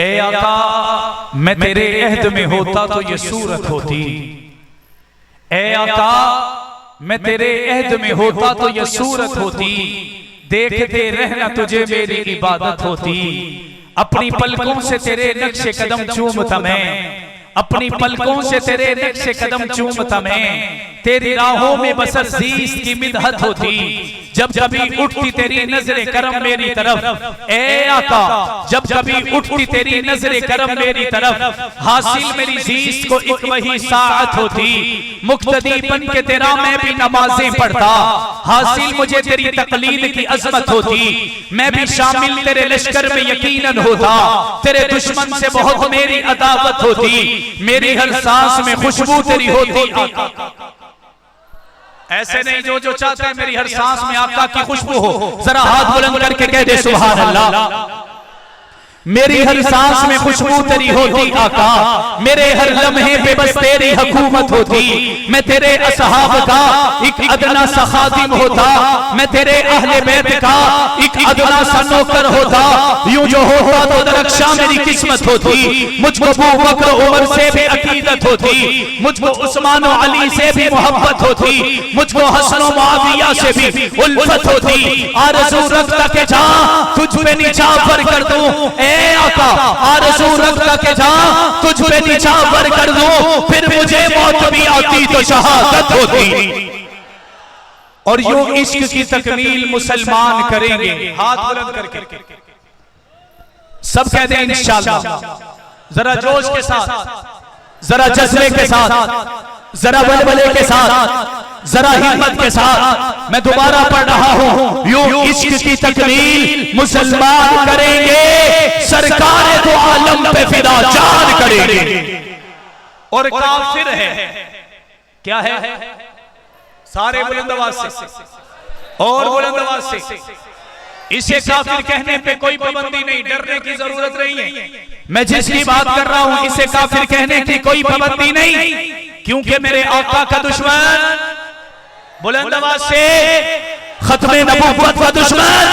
ए आका मैं तेरे अहद में होता तो ये सूरत होती। ए आका मैं तेरे अहद में होता तो ये सूरत होती। देखते रहना तुझे मेरी इबादत होती। अपनी पलकों से तेरे नक्शे कदम चूमता मैं, अपनी पलकों से तेरे नक्शे कदम चूमता मैं। तेरी राहों में बस अज़ीज़ की मिदहत होती। जब कभी उठती तेरी नजरे करम मेरी तरफ, ए आका जब कभी उठती तेरी नजरे करम मेरी तरफ, हासिल मेरी जीस को एक वही साअत होती। मुक्तदी बन के तेरा मैं भी नमाजें पढ़ता, हासिल मुझे तेरी तकलीद की अजमत होती। मैं भी शामिल तेरे लश्कर में यकीनन होता। तेरे दुश्मन से बहुत मेरी अदावत होती। मेरी हर सांस में खुशबू तेरी होती। ऐसे नहीं जो चाहता है मेरी हर सांस में आका की खुशबू हो। जरा हाथ बुलंद करके कह दे सुभान अल्लाह। मेरी हर सांस में खुशबू तेरी होती आका। मेरे हर लम्हे पे बस तेरी हुकूमत होती। मैं तेरे असहाब का एक अदना सा खादिम होता। मैं तेरे अहले बैत का एक अदना सा नौकर होता। यूं जो होता तो दरख्शां मेरी किस्मत होती। मुझको अबू बकर उमर से भी अकीदत होती। मुझको उस्मान और अली से भी मोहब्बत होती। मुझको हसन और मुआविया से भी उल्फत होती। आरज़ू रखता के जा तुझ पे निछावर कर दूं। ए आका आरज़ू रखता के जा तुझ पे निछावर कर दूं। फिर मुझे मौत भी आती तो शहादत होती। और यूं इश्क की तकमील मुसलमान करेंगे। हाथ बुलंद करके सब कह दें इंशाअल्लाह। जरा जोश के साथ, जरा जज्बे के साथ, जरा बलबले के साथ, जरा हिम्मत के साथ मैं दोबारा पढ़ रहा हूं। यूं इश्क की तकमील मुसलमान करेंगे, सरकार तो आलम पे फिदा जान करेंगे। और काफिर है, क्या है? सारे बुलंद आवाज से और बुलंद आवाज से। इसे काफिर कहने पे कोई पाबंदी नहीं, डरने की जरूरत नहीं है। मैं जिसकी बात कर रहा हूं इसे काफिर कहने की कोई पाबंदी नहीं, क्योंकि मेरे आका का दुश्मन, बुलंद आवाज से, खत्मे नबूवत का दुश्मन,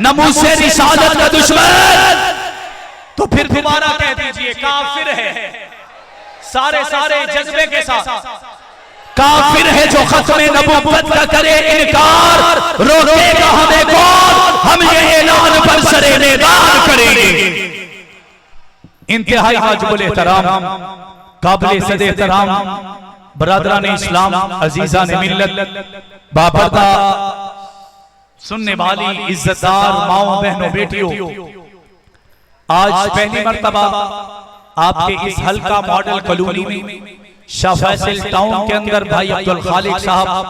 नमूसे रिसालत का दुश्मन। तो फिर दोबारा कह दीजिए काफिर है, सारे जज्बे के साथ। काफिर है जो खत्मे नबूवत का करे इनकार, रोकेगा हमें कौन? हम ये ऐलान पर सरे मैदान करेंगे। इंतहाई वाजिबुल एहतराम, काबिल सद एहतराम बरादरान इस्लाम, अजीजा ने मिल्लत, बाबरदा सुनने वाली इज्जतदार माओ बहनों बेटियों, आज पहली मर्तबा आपके इस हल्का मॉडल कॉलोनी में शाह फैसल टाउन के अंदर भाई अब्दुल खालिक साहब,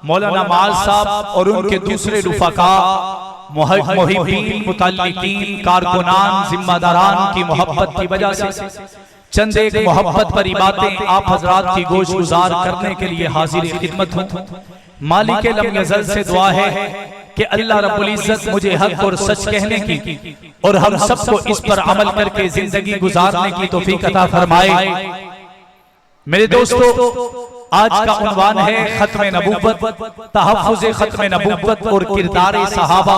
मौलाना माल साहब और उनके दूसरे रुफका, मुहिब्बीन, मुतल्लिकीन, कारकुनान, जिम्मेदारान की मोहब्बत की वजह से चंद एक मोहब्बत भरी बातें आप हजरात की गोश गुजार करने के लिए हाजिर खिदमत हूं। मालिक लम यज़ल से दुआ है कि अल्लाह रब्बुल इज्जत मुझे हक और सच कहने की और हम सबको इस पर अमल करके जिंदगी गुजारने की तौफीक अता फरमाए। मेरे दोस्तों, आज का उन्वान है खत्मे नबूवत, तहफ्फुज़े खत्मे नबूवत और किरदार सहाबा।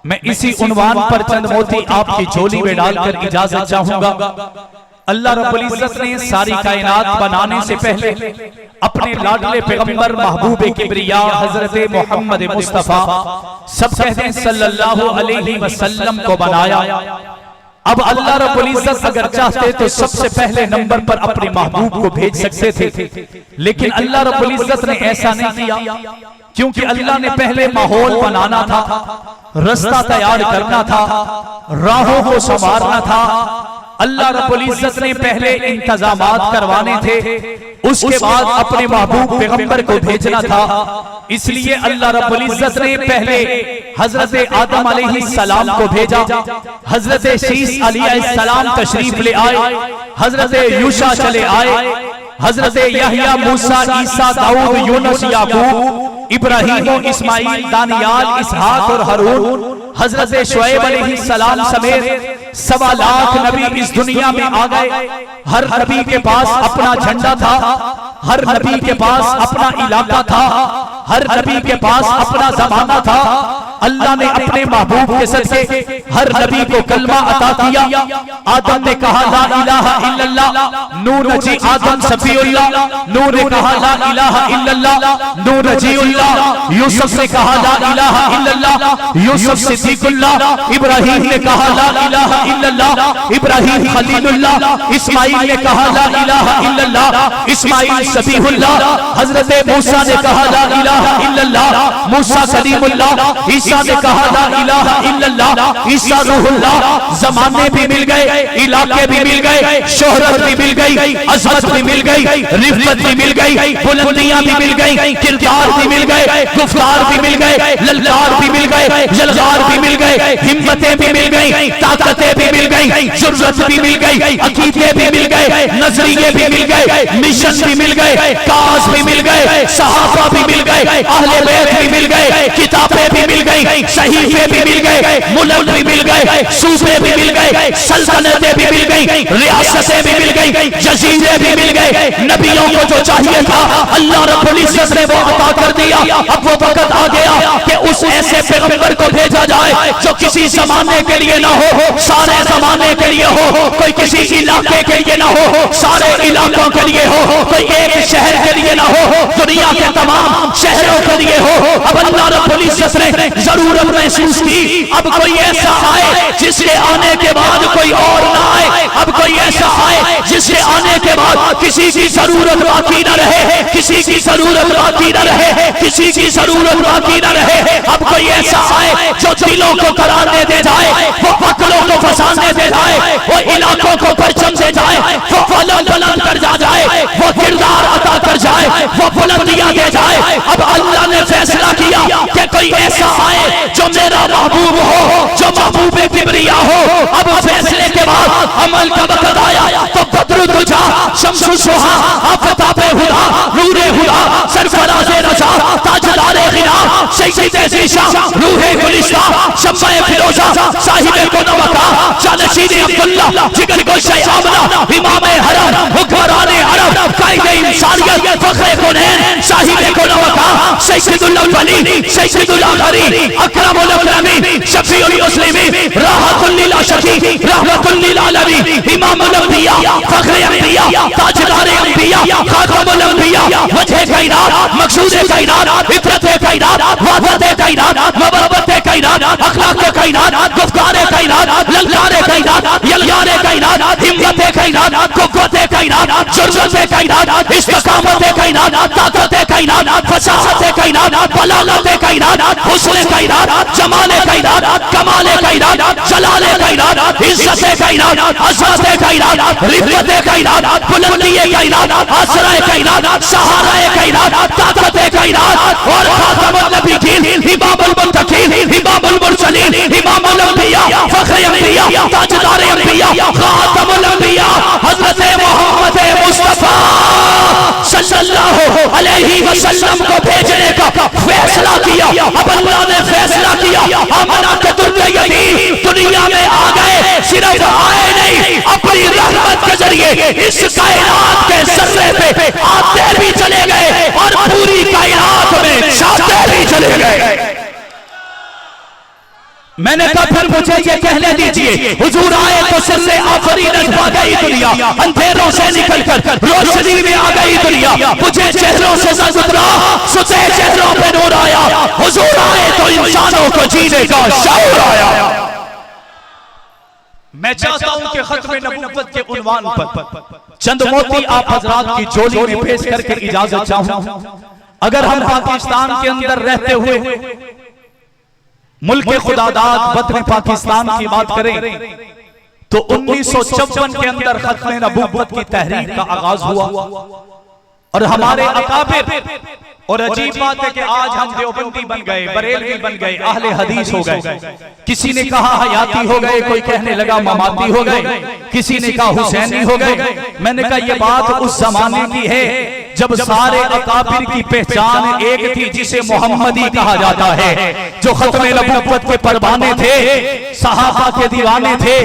मैं इसी उन्वान पर चंद मोती आपकी झोली में डालकर इजाजत चाहूंगा। अल्लाह रब्बुल इज्जत ने सारी कायनात बनाने से पहले अपने लाडले पैगंबर महबूब किबरिया हजरत मोहम्मद मुस्तफा, सब कहते हैं सल्लल्लाहु अलैहि वसल्लम को बनाया। अब अल्लाह रब्बुल इज्जत अगर चाहते तो सबसे पहले नंबर पर अपने महबूब को भेज सकते थे, लेकिन अल्लाह रब्बुल इज्जत ने ऐसा नहीं किया, क्योंकि अल्लाह ने पहले माहौल बनाना था, रास्ता तैयार करना था, राहों को संवारना था। अल्लाह रब्बुल इज्जत ने पहले इंतजामात करवाने थे, उसके बाद अपने महबूब पैगंबर को भेजना था। इसलिए अल्लाह रब्बुल इज्जत ने पहले हजरत आदम अलैहिस्सलाम को भेजा, हजरत शीस अलैहिस्सलाम तशरीफ ले आए, हजरत यूशा चले आए, हजरत यहया, मूसा, ईसा, दाऊद, यूनुस, याकूब, इब्राहीम, इस्माइल, दानियाल, इसहाक और हारून, हजरत शुएब अलैहिस्सलाम समेत 1.25 लाख नबी इस दुनिया में आ गए। हर नबी के पास अपना झंडा था, हर नबी के पास अपना इलाका था, हर नबी के पास अपना जमाना था, अल्लाह ने अपने महबूब के सदके हर नबी को कलमा अता किया। आदम ने कहा ला इलाहा इल्लल्लाह, नूह नजी आदम सफीउल्लाह, नूह ने कहा ला इलाहा इल्लल्लाह, नूह नजीउल्लाह। यूसुफ ने कहा ला इलाहा इल्लल्लाह, यूसुफ सिद्दीकुल्लाह। इब्राहीम ने कहा ला इलाहा इल्लल्लाह, इब्राहीम खलीलुल्लाह। इस्माइल ने कहा ला इलाहा इल्लल्लाह, इस्माइल सफीहुल्लाह। हजरत मूसा ने कहा ला इलाहा इल्लल्लाह, मूसा कलीमुल्लाह। ईसा ने कहा ला इलाहा इल्लल्लाह, ईसा रूहुल्लाह। जमाने भी मिल गए, इलाके भी मिल गए, शोहरत भी मिल गई, अज़मत भी मिल गई, रिफ़त भी मिल गई, बुलंदियां भी मिल गई, किरदार भी मिल गए, गुफ्तार भी मिल गए, ललकार भी मिल गए, जलगार भी मिल गए, हिम्मतें भी मिल गई, ताकतें भी मिल गई, जुर्रत भी मिल गई, अकीदे भी मिल गए, नजरिए भी मिल गए, मिशन भी मिल गए, काज भी मिल गए, सहाबा भी मिल गए, अहले बैत भी मिल गए, किताबें भी मिल गई, सहीफे भी मिल गए, मुल्क भी मिल गए, सूबे भी मिल गए, सल्तनतें भी मिल गई, रियासतें भी मिल गई, जजीरे भी मिल गए। नबियों को जो चाहिए था अल्लाह रब्बुल इज्जत ने वो अता कर दिया। अब वो वक्त आ गया कि उस ऐसे पैगंबर को भेजा जाए जो किसी जमाने के लिए ना हो, सारे जमाने के लिए हो, कोई किसी इलाके के लिए ना हो, सारे इलाकों के लिए हो, कोई एक शहर के लिए ना हो, दुनिया के तमाम शहरों के लिए हो। अब अल्लाह रब्बुल इज्जत ने जरूरत महसूस की अब कोई ऐसा आए जिसके आने के बाद कोई और ना आए, अब कोई ऐसा आए जिसके आने के बाद किसी की जरूरत बाकी न रहे, किसी की जरूरत बाकी न रहे, किसी की जरूरत बाकी न रहे। अब कोई ऐसा आए जो दिलों को करारने दे जाए, वो अकलों को फंसाने दे जाए, वो इलाकों को परचम दे जाए, वो बुलंद कर जाए, वो किरदार अता कर जाए, वो बुलंदियां दे जाए। अब अल्लाह ने फैसला किया कि कोई ऐसा आए जो मेरा महबूब हो, जो महबूब किबरिया हो। अब फैसले के बाद अमल का वक्त आया तो बद्र तुझा, शम्सु सुहा, आफताबे हुदा, नूरे हुदा, सरफराज़े रजा, ताजदारे गिना, सैयदे ज़ीशा, रूहे गुलिस्ता, शम्माए फिरोजा, साहिबे कुनवका, जानशीने अब्दुल्ला, जिगर गोशे आमना, इमामे हरम, हुक्मराने अरब, कायदे इंसानियत, फख्रे कुनैन, साहिबे कुनवका, सैयदुल अव्वलीन, सैयदुल आखिरीन, अकरमुल अकरमीन, शफीउल मुस्लिमीन, राहतुल लिल आशिकीन, रहमतुल लिल आलमीन, इमामुल अंबिया, फख्रे अंबिया, ताजदारे अंबिया, खातमुल अंबिया, वजह कायनात, मकसूदे कायनात, इतरते कायनात, वादते कायनात, मबरबते कायनात, अखलाके कायनात, गुफ्तारे कायनात, ललकारे कायनात, यलगारे कायनात, हिम्मते कायनात, कुव्वते कायनात, जुर्रते कायनात, इस्तिकामते कायनात, ताकते कायनात, फसाहते कायनात, बलागते कायनात, हुस्ने कायनात, जमाले कायनात, कमाले कायनात, जलाले कायनात, इज्जते कायनात, अज़मते कायनात, रिफ़ते कायनात, बुलंदिये कायनात, आसराए कायनात, सहाराए कायनात, ताकते कायनात और खातमुन नबिय्यीन, इमामुल मुत्तकीन, इमामुल मुरसलीन, इमामुल अंबिया, फख्रे अंबिया, ताजदारे अंबिया, खातमुल अंबिया, हज़रत मोहम्मद मुस्तफा सल्लल्लाहु अलैहि वसल्लम को भेजने का फैसला किया। अब अल्लाह ने फैसला किया आमना के दुर्यतीम दुनिया में आ गए, सिर्फ आए नहीं, अपनी रहमत के जरिए इस कायनात के सर्रे पे आते भी चले गए और पूरी कायनात में जाते भी चले गए। मैंने कहा फिर मुझे ये कहने दीजिए, हुजूर आए तो सिर्रे आफरीनत पा गई दुनिया, अंधेरों से निकलकर रोशनी में आ गई दुनिया, मुझे चेहरों से न गुजरा, सुते चेहरों पे नूर आया। हुजूर आए तो इंसानों को जीने का शऊर आया। मैं चाहता हूं कि खत्म नबूवत के उन्वान पर चंद मोती आप हजरात की झोली में पेश करके इजाजत चाहूं। अगर हम पाकिस्तान के अंदर रहते हुए मुल्क खुदादाद वतन पाकिस्तान की बात करें तो 1956 के अंदर खत्म नबूवत की तहरीक का आगाज हुआ और हमारे अकाबिर, और अजीब बात है कि आज हम देवबंदी बन गए, बरेलवी बन गए, अहले हदीस हो गए। किसी ने कहा हयाती हो गए, कोई कहने लगा ममाती हो गए, किसी ने कहा हुसैनी हो गए। मैंने कहा ये बात उस जमाने की है जब सारे अकाबिर की पहचान एक थी जिसे मोहम्मदी कहा जाता है, जो खत्मे नबुव्वत के परवाने थे, सहाबा के दीवाने थे।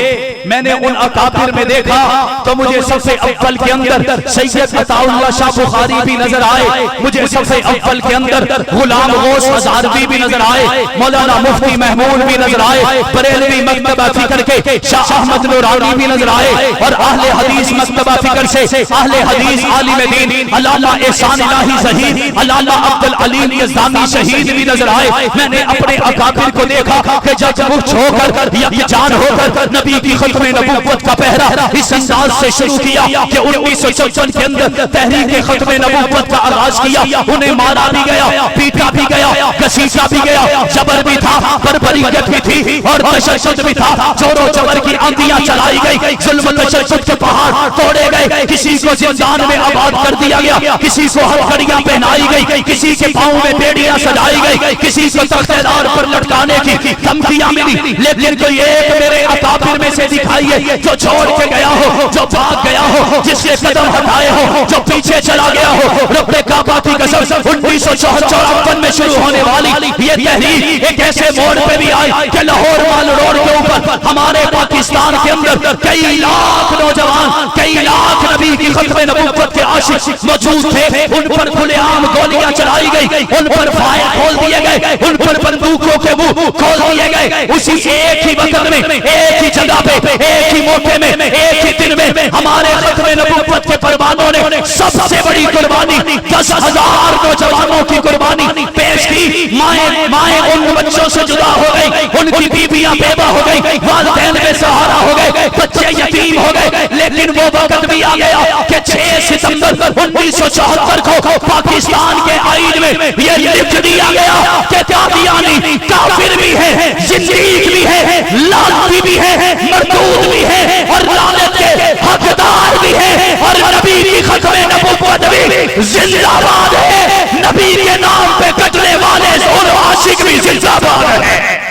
मैंने उन अकाबिर में देखा तो मुझे सबसे अव्वल के अंदर सैयद अताउल्लाह शाह बुखारी भी नजर आए, मुझे सबसे अव्वल के अंदर गुलाम गौस हज़ारवी भी नजर आए, मौलाना मुफ्ती महमूद भी नजर आए, बरेलवी मकतबा फिक्र के शाह अहमद नूरानी भी नजर आए, और अहले हदीस मकतबा फिक्र से अहले हदीस आलिम दीन अल्लामा एहसान इलाही शहीद अल्लामा अब्दुल अलीम यज़दानी शहीद भी नजर आए। मैंने अपने अकाबिर को देखा कि जब मुख छोड़कर यकजान होकर नबी की खत्मे नबुव्वत का पहरा इस अंदाज से शुरू किया कि 1954 के अंदर तहरीक खत्मे नबुव्वत का आगाज किया। उन्हें मारा भी गया, पीटा भी गया, घसीटा भी गया, जबर भी था, बर्बरियत भी थी और तशद्दुद भी था। जोरों जबर की आंधियां चलाई गई, जुल्म तशद्दुद के पहाड़ तोड़े गए, किसी को जिंदान में आबाद कर दिया गया, किसी को हथकड़ियां पहनाई गई, किसी के पांव में बेड़ियां सजाई गई, किसी को तख्तेदार पर लटकाने की धमकियां मिली। लेकिन कोई एक मेरे अकाबिर में से दिखाइए जो छोड़ के गया हो, जो भाग गया हो, जिसके कदम हटाए हो, जो पीछे चला गया हो। रब्बे काबा की कसम 1954 में शुरू होने वाली ये तहरीक एक ऐसे मोड़ पे भी आई कि लाहौर माल रोड के ऊपर हमारे पाकिस्तान के अंदर कई लाख नौजवान, कई लाख नबी की खत्मे नबुव्वत के आशिक मौजूद थे। उन पर खुलेआम गोलियां चलाई गई, उन पर फायर खोल दिए गए, उन पर बंदूकों के मुंह खोल दिए गए। उसी एक ही वक्त में, एक ही जगह पे, एक ही मौके में, एक ही दिन में हमारे खत्मे नबुव्वत के परवानों ने सबसे बड़ी कुर्बानी 10,000 नौजवानों की कुर्बानी पेश की। माए उन बच्चों से जुदा हो गई, उनकी बीबियां बेवा हो गई, वालिदैन बेसहारा हो गए, बच्चे यतीम हो गए। लेकिन वो वक्त भी आ गया कि 6 सितंबर 1974 को पाकिस्तान के आईन में ये लिख दिया गया कि कादियानी काफिर भी है, जिंदीक भी है, लानती भी है, मरदूद भी है और लानत के हकदार भी है। और नबी की खत्मे नबुव्वत भी जिंदाबाद है, नबी के नाम पे कटने वाले और आशिक भी जिंदाबाद है।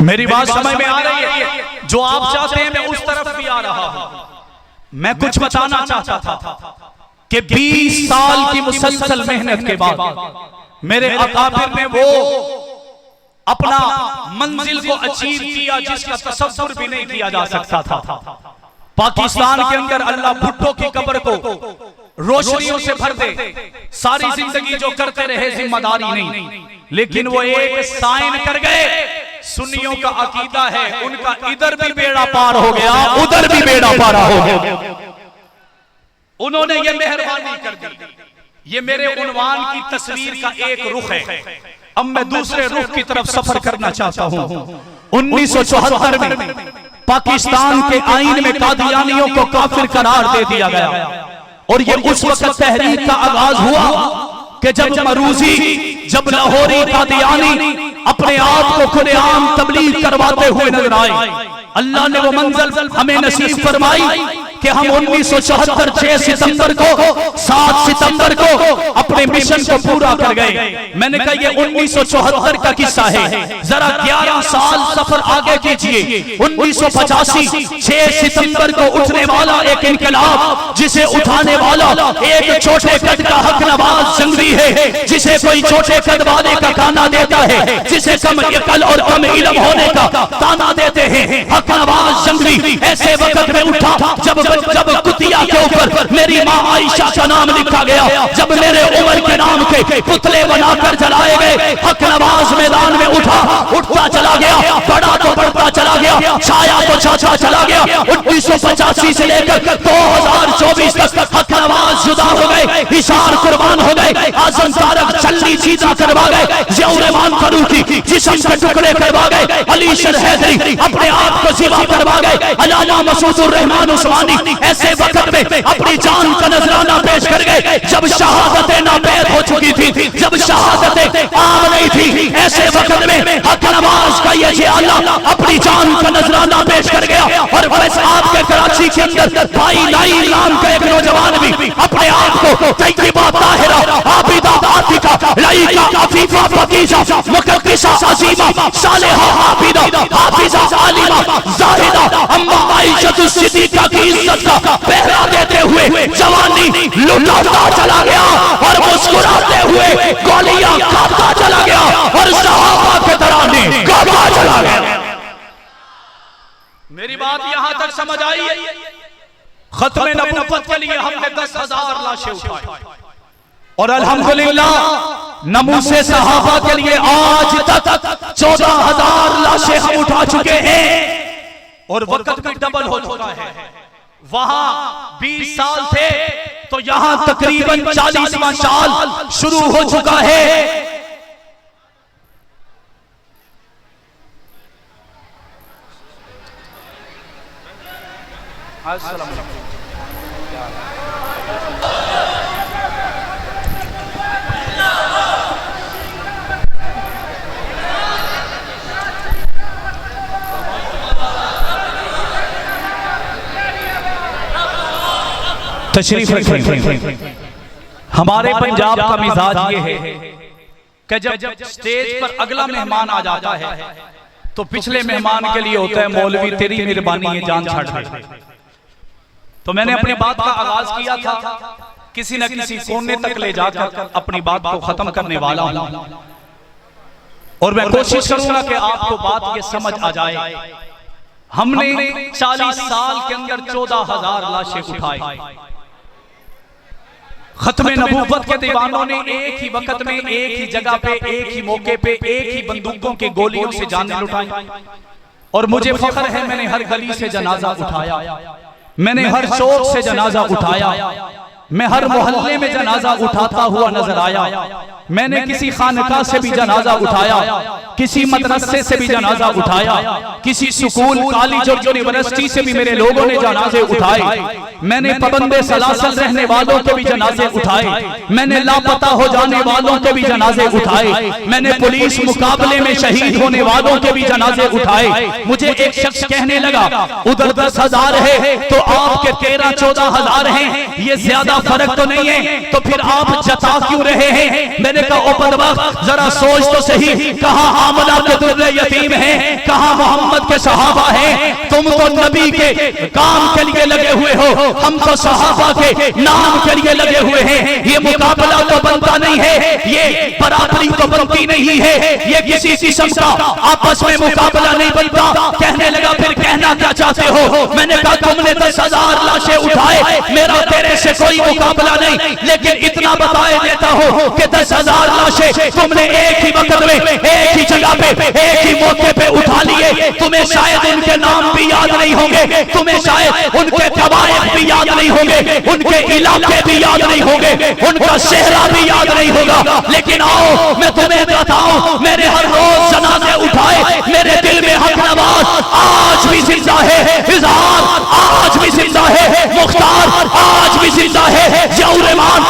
मेरी बात समझ में आ रही है? जो आप चाहते हैं मैं उस तरफ भी आ रहा हूं। मैं कुछ बताना चाहता था कि 20 साल की मुसलसल मेहनत के बाद मेरे अकाबिर ने वो अपना मंजिल को अचीव किया जिसका तसव्वुर भी नहीं किया जा सकता था। पाकिस्तान के अंदर अल्लाह भुट्टो की कब्र को रोशनियों से भर दे, सारी जिंदगी जो करते रहे जिम्मेदारी नहीं, लेकिन वो एक साइन कर गए। सुन्नियों का अकीदा है उनका इधर भी बेड़ा पार हो गया, उधर भी बेड़ा पार हो गया। उन्होंने ये मेहरबानी कर दी। ये मेरे उन्वान की तस्वीर का एक रुख है। अब मैं दूसरे रुख की तरफ सफर करना चाहता हूं। 1974 में पाकिस्तान के आईन में कादियानियों को काफिर करार दे दिया गया और ये उस वक्त तहरीक का आगाज हुआ कि जब मरूजी, जब लाहौरी कादियानी अपने आप को खुलेआम तबलीग करवाते हुए नजर आए। अल्लाह ने वो मंजिल हमें नसीब फरमाई कि हम 1974 6 सितंबर को 7 सितंबर को अपने मिशन को पूरा कर गए। मैंने कहा ये 1974 का किस्सा है, जरा 11 साल सफर आगे कीजिए। 1985 6 सितंबर को उठने वाला एक इनकलाब, जिसे उठाने वाला एक छोटे कद का हक नवाज जंगली है, जिसे कोई छोटे कद वाले का खाना देता है, जिसे कम अकल और कम इल्म होने का ताना देते हैं, हक नवाज जंगली ऐसे वक्त में उठा जब कुतिया के ऊपर मेरी माँ आयशा का नाम लिखा गया, जब मेरे उमर के नाम के पुतले बनाकर जलाए गए। हक नवाज मैदान में उठता चला गया, बड़ा तो बढ़ता चला गया, छाया तो छाछा चला गया। 1985 से लेकर 2024 तक हक नवाज जुदा हो गए, हिसार कुर्बान हो गए, आजम तारक चलनी सीधा करवा गए, ज़िया-उर-रहमान फारूकी जिस्म के टुकड़े करवा गए, अली शर हैदरी अपने आप को ज़िबा करवा गए, अल्लामा मसूद-उर-रहमान उस्मानी ऐसे वक्त में अपनी जान का नजराना पेश कर गए जब शहादतें नापैद हो चुकी थी, जब शहादतें आम नहीं थी। ऐसे वक्त में हक नवाज का ये अल्लाह अपनी जान का नजराना पेश कर गया। और बस आपके कराची के अंदर भाई लाई नाम का एक नौजवान भी अपने आप को तैयबा ताहिरा आबिदा आतिका लाइका अफीफा फकीजा मुक़द्दिसा अज़ीमा सालिहा हाफिदा हाफिजा आलिमा ज़ाहिदा अम्मा आइशा सिद्दीक़ा की इज्जत का पहरा देते हुए जवानी लुटाता चला गया और मुस्कुराते हुए गोलियां खाता चला गया और सहाबा के तराने गाता चला गया। मेरी बात यहां तक समझ आई है? खत्मे नबूवत के लिए हमने 10,000 लाशें उठाई और अल्हम्दुलिल्लाह नमूसे सहाबा के लिए आज तक 14,000 लाशें हम उठा चुके हैं और वक्त भी डबल हो चुका है। वहां 20 साल थे तो यहां तकरीबन 40वां साल शुरू हो चुका है। तशरीफ रखें। हमारे पंजाब का मिजाज ये है कि जब स्टेज पर अगला मेहमान आ जाता है तो पिछले मेहमान के लिए होता है मौलवी तेरी मेहरबानी है जान छाड़ दे। तो मैंने अपनी बात का आगाज किया था किसी न किसी कोने तक ले जाकर अपनी बात को खत्म करने वाला हूं और मैं कोशिश करूंगा कि आपको बात ये समझ आ जाए। हमने 40 साल के अंदर 14,000 लाशें उठाई। खत्मे नबूवत के दीवानों ने एक ही वक्त में एक ही जगह पे एक ही मौके पे एक ही बंदूकों की गोलियों से जानें लुटाई और मुझे फख्र है मैंने हर गली से जनाजा उठाया, मैंने हर चौक से जनाजा उठाया, मैं हर मोहल्ले में जनाजा उठाता हुआ नजर आया। मैंने किसी खानका से भी जनाजा उठाया, किसी मदरसे से भी जनाजा उठाया, किसी स्कूल कॉलेज और यूनिवर्सिटी से भी मेरे लोगों ने जनाजे उठाए। मैंने पाबंदे सलासल रहने वालों के भी जनाजे उठाए, मैंने लापता हो जाने वालों के भी जनाजे उठाए, मैंने पुलिस मुकाबले में शहीद होने वालों के भी जनाजे उठाए। मुझे एक शख्स कहने लगा उधर 10,000 है तो आपके 13-14,000 हैं, ये ज्यादा फर्क तो नहीं है, तो फिर आप जता क्यों रहे हैं? मैंने कहा ओ बदबख्त जरा सोच तो सही, कहां आमना के दुर्रे यतीम हैं, कहां मोहम्मद के सहाबा हैं? तुम तो नबी के काम के लिए लगे हुए हो, हम तो सहाबा के नाम के लिए लगे हुए हैं। ये मुकाबला तो बनता नहीं है, ये बराबरी तो बनती नहीं है, ये किसी किस्म का आपस में मुकाबला नहीं बनता। कहने लगा फिर कहना क्या चाहते हो? मैंने कहा तुमने 10,000 लाशें उठाए, मेरा तेरे से कोई मुकाबला नहीं, लेकिन इतना बताए देता हो कि 10,000 लाशें तुमने एक ही वक्त में एक ही जगह पे एक ही मौके पे उठा लिए। तुम्हें शायद उनके नाम भी याद नहीं होंगे, तुम्हें शायद उनके कबायत भी याद नहीं होंगे, उनके इलाके भी याद नहीं होंगे, उनका चेहरा भी याद नहीं होगा, लेकिन आओ मैं तुम्हें बताऊं, मैंने हर रोज जनाजे उठाए, मेरे दिल में हक नवाज आज भी जिंदा है, इजहार आज भी जिंदा है, मुख्तार आज भी जिंदा है, जौरेमान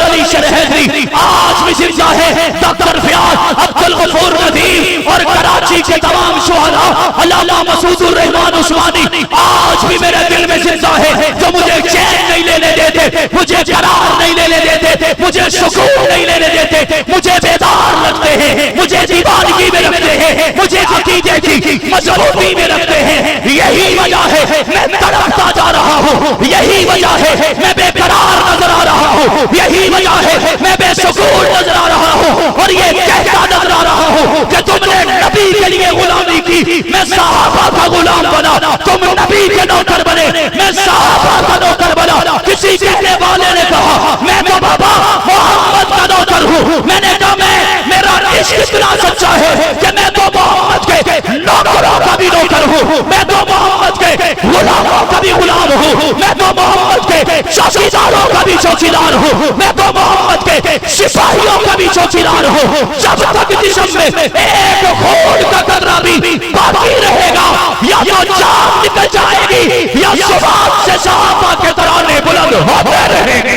अली शरहदी आज भी जिंदा है, डॉक्टर फयाज अब्दुल गफूर नदीम और कराची के तमाम शुहदा अल्लामा मसूदुर रहमान उस्मानी आज भी मेरे दिल में जिंदा है, जो मुझे चैन नहीं लेने देते, मुझे करार नहीं लेने देते, मुझे सुकून नहीं लेने देते, मुझे बेदार रखते हैं, मुझे दीवानगी में रखते हैं, मुझे अकीदे की मजबूती में रखते हैं। यही वजह है मैं तड़पता जा रहा हूँ, यही वजह है मैं बेकरार नजर आ रहा हूँ, यही वजह है मैं बेसुकून नजर आ रहा हूँ और ये कहता नजर आ रहा हूँ कि तुमने नबी के लिए गुलामी की, मैं सहाबा का गुलाम बना, तुम नबी के नौकर बने, मैं सहाबा का नौकर बना। किसी कहने वाले ने कहा मैं तो बाबा मोहम्मद का नौकर हूँ, मैंने कहा मैं मेरा इश्क इतना सच्चा है कि मैं तो मोहम्मद के नौकरों का भी नौकर हूँ, मैं तो मोहम्मद के गुलामों का भी गुलाम हूँ, मैं तो मोहम्मद के चौकीदारों का भी चौकीदार हूँ, मैं तो मोहम्मद के सिपाहियों का भी चौकीदार हूँ। जब तक जिस्म में एक खून का कतरा भी बाकी रहेगा, या तो जान निकल जाएगी या सुबह से सहाबा के तराने बुलंद होते रहेंगे।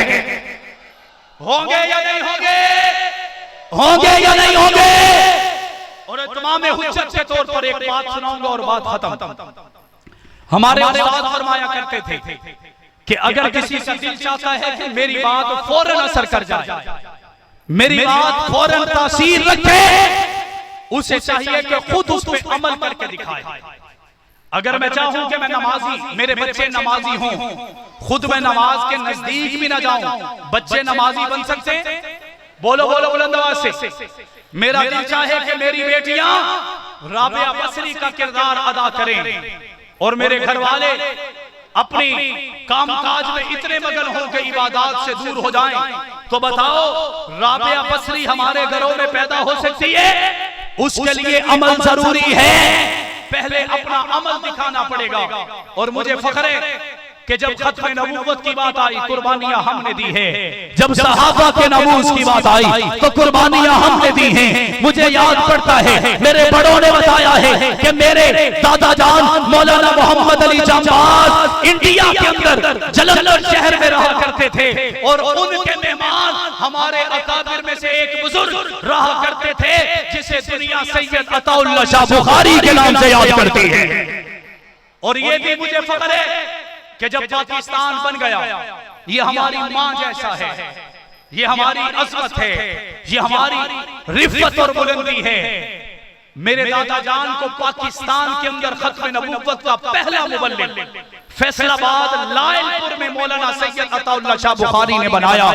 होंगे या नहीं होंगे? होंगे या नहीं होंगे? और तमाम हुज्जत के तौर पर एक बात सुनाऊंगा और बात खत्म। हमारे उस्ताद फरमाया करते थे कि अगर किसी का दिल चाहता है कि मेरी बात फौरन असर कर जाए, मेरी बात फौरन तासीर रखे, उसे चाहिए कि खुद उस पे अमल करके दिखाए। अगर मैं चाहूं कि मैं नमाजी, मेरे बच्चे नमाजी हों, खुद मैं नमाज के नजदीक भी ना जाऊं, बच्चे नमाजी बन सकते हैं? बोलो बोलो बुलंद आवाज से। मेरा दिल चाहे कि मेरी बेटियां राबिया बसरी का किरदार अदा करें और मेरे घर वाले अपनी कामकाज में इतने मगन हो कि इबादत से दूर हो जाएं, तो बताओ राबिया बसरी हमारे घरों में पैदा हो सकती है? उसके लिए अमल जरूरी है, पहले अपना अमल दिखाना पड़ेगा। और मुझे फख्र है कि जब खत्म नबूवत की बात आई, कुर्बानियां हमने दी है। जब सहाबा के नमूज की बात आई तो कुर्बानियां हमने दी हैं। मुझे याद पड़ता है मेरे बड़ों ने बताया है कि मेरे दादा जान मौलाना मोहम्मद अली जांबाज इंडिया के अंदर जलंधर शहर में रहा करते थे और उनके मेहमान हमारे अकाबिर में से एक बुजुर्ग रहा करते थे जिसे दुनिया सैयद अताउल्लाह शाह बुखारी के नाम से याद करती है। और ये भी मुझे फख्र है कि जब पाकिस्तान बन गया, ये हमारी मां जैसा है, ये हमारी अज़मत है, ये हमारी रिफ़त और बुलंदी है। मेरे दादा जान को पाकिस्तान के अंदर खत्म नबूवत का पहला मुबल्लिग फैसलाबाद लायलपुर में मौलाना सैयद अताउल्लाह शाह बुखारी ने बनाया।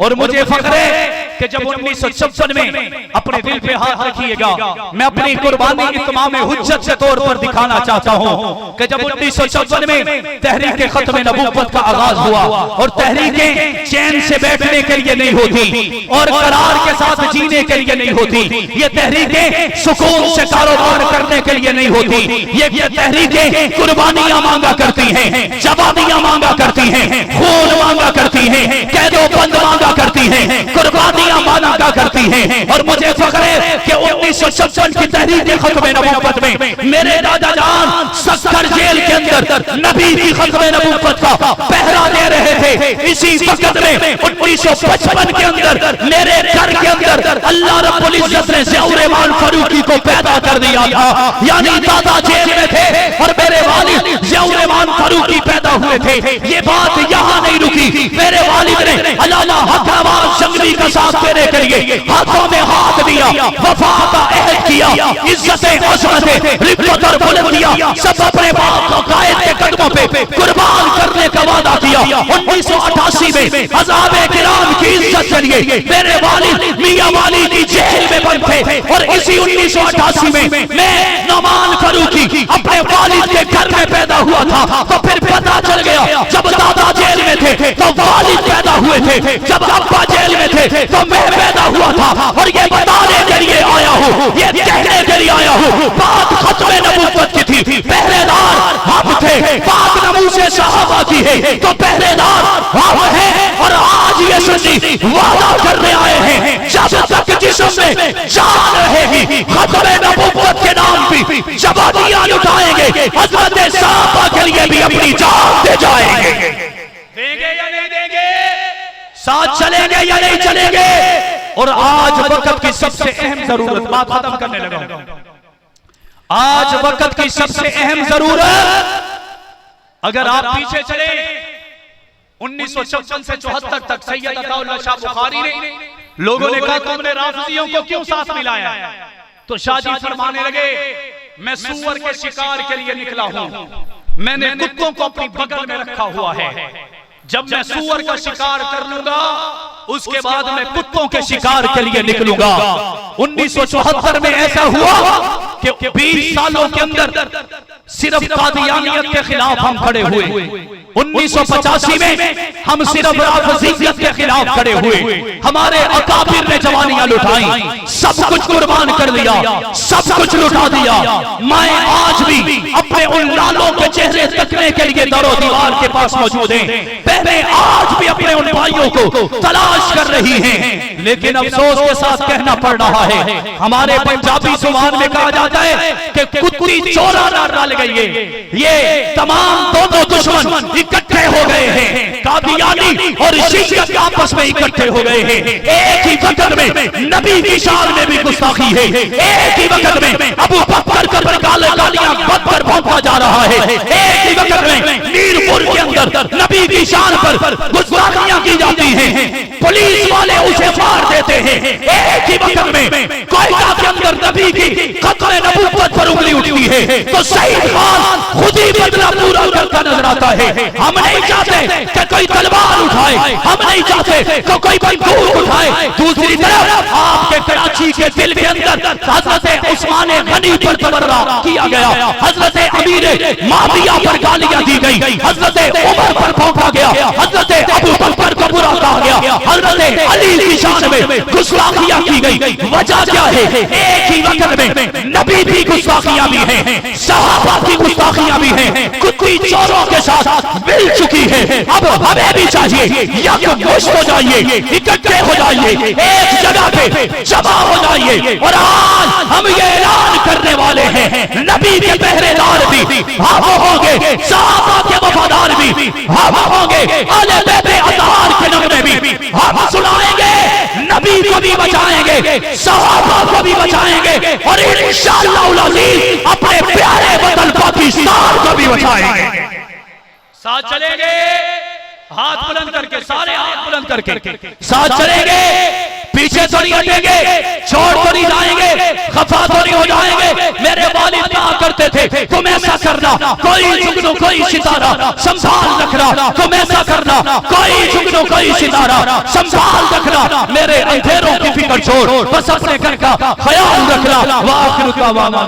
और मुझे फख्र है कि जब 1956 में, अपने दिल पे हाथ रखिएगा, मैं अपनी कुर्बानी इत्माम हुज्जत के तौर पर दिखाना चाहता हूं कि जब 1956 में तहरीक खत्म नबूवत का आगाज हुआ और तहरीकें चैन से बैठने के लिए नहीं होती और करार के साथ जीने के लिए नहीं होती, ये तहरीकें सुकून से कारोबार करने के लिए नहीं होती, ये तहरीकें कुर्बानियां मांगा करती हैं, जवाबियां मांगा करती हैं, खून मांगा करती हैं, कैदो बंद मांगा करती हैं, कुर्बानियां मांगा करती हैं। और मुझे फख्र है कि 1956 की तहरीक खत्म नबूवत में मेरे दादा जान सक्कर जेल के अंदर नबी की खत्म नबूवत का पहरा दे रहे थे। इसी वक्त में 1955 के अंदर मेरे घर के अंदर अल्लाह रब्बुल इज्जत ने ज़िया-उर-रहमान फारूकी को पैदा कर दिया था, यानी दादा जेल में थे और मेरे वालिद ज़िया-उर-रहमान फारूकी पैदा हुए थे। ये बात यहाँ नहीं रुकी, मेरे वालिद ने अल्लाह हक नवाज जंगली का साथ देने के लिए हाथों में हाथ दिया, वफा का अहद किया, इज्जतें अज़मतें रिफ़त और बुलंदियां सब अपने बाप को कायद के कदमों पे कुर्बान करने का वादा किया। 1988 में अज़ाब-ए किराम की इज्जत के लिए मेरे वालिद मियां वाली की जेल में बंद थे और इसी 1988 में मैं नौमान फारूकी अपने वालिद के घर में पैदा हुआ था। तो फिर पता चल गया जब दादा जेल में थे तो वालिद पैदा हुए थे, जब अब्बा जेल में थे तो मैं पैदा हुआ था। और ये बताने के लिए आया हूँ, ये कहने के लिए आया हूँ, बात खत्म नबूवत की थी, पहरेदार हम थे, बात नमूसे सहाबा की है तो पहरेदार हम हैं। और आज ये सुन्नी वादा करने आए हैं जब तक जिस्म में जान रहेगी खत्म नबूवत के नाम भी जवाबियां लुटाएंगे, हज़रत सहाबा के लिए भी अपनी जान दे जाएंगे। देंगे या नहीं देंगे? साथ चलेंगे या नहीं चलेंगे? और आज वक्त की सबसे अहम जरूरत, बात खत्म करने लगा, आज वक्त की सबसे अहम जरूरत, अगर आप पीछे चले 1956 से 74 तक सैयद अताउल्लाह शाह बुखारी ने, लोगों ने कहा तुमने राफिजियों को क्यों साथ मिलाया? तो शाहजी फरमाने लगे मैं सूअर के शिकार के लिए निकला हूं, मैंने कुत्तों को अपनी बगल में रखा हुआ है, जब मैं सूअर का शिकार कर लूंगा उसके बाद मैं कुत्तों के शिकार के लिए निकलूंगा। 1974 में ऐसा हुआ कि 20 सालों के अंदर सिर्फ कादियानियत के खिलाफ हम खड़े हुए, 1985 में हम सिर्फ राफिजियत के खिलाफ खड़े हुए, हमारे अकाबिर ने जवानियां लुटाई, सब कुछ कुर्बान कर दिया, सब कुछ लुटा दिया। मैं आज भी अपने उन लालों के चेहरे तकने के लिए दरो दीवार के पास मौजूद हैं, बहनें आज भी अपने उन भाइयों को तलाश कर रही हैं। लेकिन अफसोस के साथ कहना पड़ रहा है, हमारे पंजाबी जुबान में कहा जाता है कि कुत्ती चोरा ना डाल गई है, ये तमाम दोनों दुश्मन इकट्ठे हो गए हैं, कादियानी और शिय्यत आपस में इकट्ठे हो गए हैं। एक ही वक्त में नबी की शान में भी गुस्ताखी है, एक ही वक्त में अबू बकर पर गालियां बदतर भौंका जा रहा है, एक ही वक्त में मीरपुर के अंदर नबी की शान पर गुस्ताखियां की जाती हैं। पुलिस वाले उसे मार देते हैं। एक ही वक्त में कोयटा के अंदर नबी की खत्म नबूवत पर उंगली उठती है तो शहीद खान खुद ही बदला पूरा करता नजर आता है। हम नहीं चाहते कि कोई तलवार उठाए, हम नहीं चाहते कि कोई बंदूक उठाए। दूसरी तरफ आपके कराची के दिल के अंदर हजरत उस्मान गनी पर तबर्रा किया गया, हजरत अमीर माविया पर गालियां दी गई, हजरत उमर पर भौंका गया, हजरत अबू बकर को बुरा कहा गया, हजरत अली की शान में गुस्ताखियां की गई। वजह क्या है? एक ही वक्त में नबी की गुस्ताखियां भी हैं, सहाबा की गुस्ताखियां भी हैं, कुत्ती चोरों के साथ मिल चुकी है। अब हमें भी चाहिए यकमुश्त हो जाइए, इकट्ठे हो जाइए, एक जगह पे जमा हो जाइए और आज हम ये ऐलान करने वाले हैं नबी के पहरेदार भी हम होंगे, सहाबा के वफादार भी हम होंगे, आले बैत अतहार के नगमे भी हम सुनाएंगे, नबी को भी बचाएंगे, सहाबा को भी बचाएंगे और इंशाअल्लाह अज़ीज अपने प्यारे वतन पाकिस्तान को भी बचाएंगे। साथ चलेंगे, हाथ बुलंद करके, सारे हाथ बुलंद करके साथ चलेंगे, पीछे तो नहीं हटेंगे, छोड़ तो नहीं जाएंगे, खफा तो नहीं हो जाएंगे। मेरे वालिद कहा करते थे तुम ऐसा करना, कोई जुगनू कोई सितारा संभाल रखना, तुम ऐसा करना, कोई जुगनू कोई सितारा संभाल रखना, मेरे अंधेरों की फिक्र छोड़, बस अपने घर का ख्याल रखना। वाह